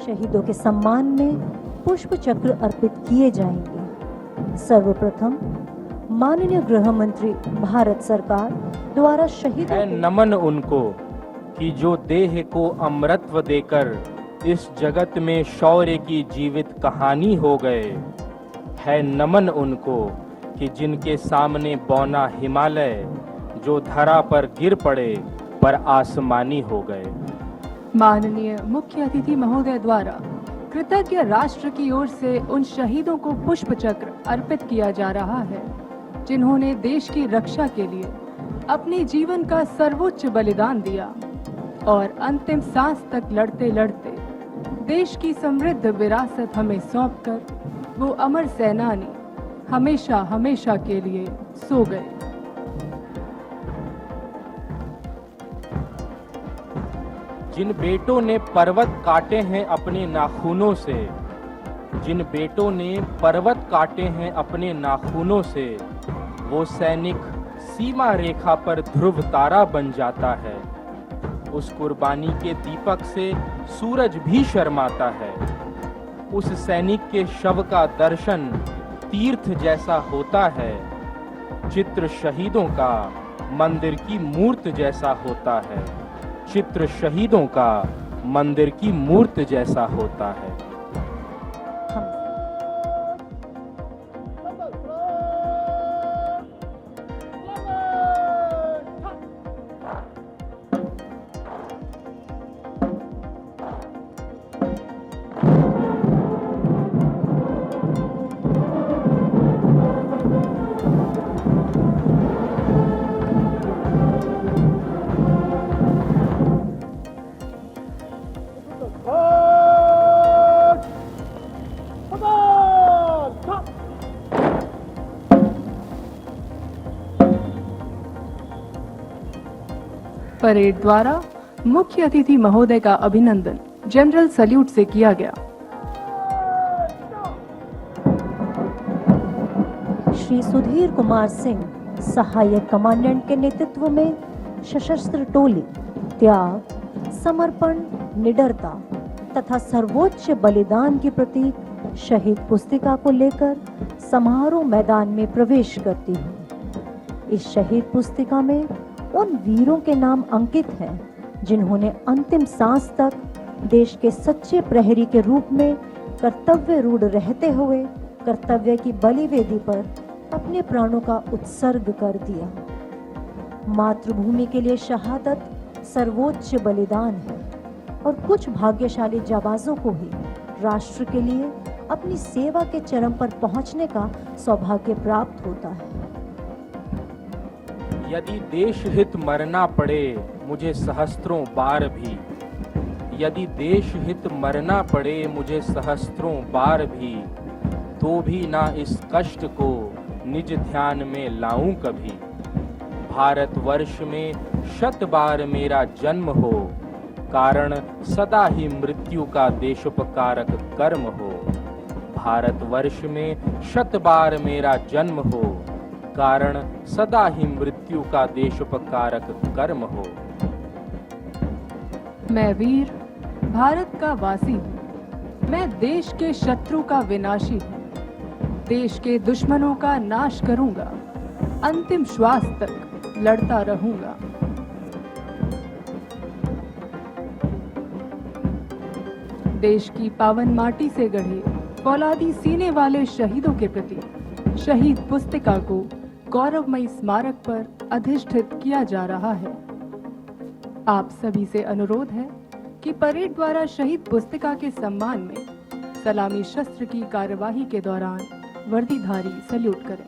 शहीदों के सम्मान में पुष्प चक्र अर्पित किए जाएंगे। सर्वप्रथम माननीय गृह मंत्री भारत सरकार द्वारा शहीदों है नमन उनको कि जो देह को अमरत्व देकर इस जगत में शौर्य की जीवित कहानी हो गए। है नमन उनको कि जिनके सामने बौना हिमालय जो धरा पर गिर पड़े पर आसमानी हो गए। माननीय मुख्य अतिथि महोदय द्वारा कृतज्ञ राष्ट्र की ओर से उन शहीदों को पुष्प चक्र अर्पित किया जा रहा है जिन्होंने देश की रक्षा के लिए अपने जीवन का सर्वोच्च बलिदान दिया और अंतिम सांस तक लड़ते लड़ते देश की समृद्ध विरासत हमें सौंपकर वो अमर सेनानी हमेशा हमेशा के लिए सो गए। जिन बेटों ने पर्वत काटे हैं अपने नाखूनों से, जिन बेटों ने पर्वत काटे हैं अपने नाखूनों से, वो सैनिक सीमा रेखा पर ध्रुव तारा बन जाता है। उस कुर्बानी के दीपक से सूरज भी शर्माता है। उस सैनिक के शव का दर्शन तीर्थ जैसा होता है। चित्र शहीदों का मंदिर की मूर्त जैसा होता है। चित्र शहीदों का मंदिर की मूर्त जैसा होता है। परेड द्वारा मुख्य अतिथि महोदय का अभिनंदन जनरल सैल्यूट से किया गया। श्री सुधीर कुमार सिंह सहायक कमांडेंट के नेतृत्व में सशस्त्र टोली त्याग, समर्पण, निडरता तथा सर्वोच्च बलिदान की प्रतीक शहीद पुस्तिका को लेकर समारोह मैदान में प्रवेश करती है। इस शहीद पुस्तिका में उन वीरों के नाम अंकित हैं जिन्होंने अंतिम सांस तक देश के सच्चे प्रहरी के रूप में कर्तव्य रूढ़ रहते हुए कर्तव्य की बलिवेदी पर अपने प्राणों का उत्सर्ग कर दिया। मातृभूमि के लिए शहादत सर्वोच्च बलिदान है और कुछ भाग्यशाली जाबाजों को ही राष्ट्र के लिए अपनी सेवा के चरम पर पहुंचने का सौभाग्य प्राप्त होता है। यदि देश हित मरना पड़े मुझे सहस्त्रों बार भी, यदि देश हित मरना पड़े मुझे सहस्त्रों बार भी, तो भी ना इस कष्ट को निज ध्यान में लाऊं कभी। भारतवर्ष में 100 बार मेरा जन्म हो, कारण सदा ही मृत्यु का देशोपकारक कर्म हो। भारतवर्ष में 100 बार मेरा जन्म हो, कारण सदा ही मृत्यु का देशोपकारक कर्म हो। मैं वीर भारत का वासी हूँ, मैं देश के शत्रु का विनाशी हूँ, देश के दुश्मनों का नाश करूंगा, अंतिम श्वास तक लड़ता रहूंगा। देश की पावन माटी से गढ़े फौलादी सीने वाले शहीदों के प्रति शहीद पुस्तिका को गौरवमयी स्मारक पर अधिष्ठित किया जा रहा है। आप सभी से अनुरोध है कि परेड द्वारा शहीद पुस्तिका के सम्मान में सलामी शस्त्र की कार्यवाही के दौरान वर्दीधारी सैल्यूट करें।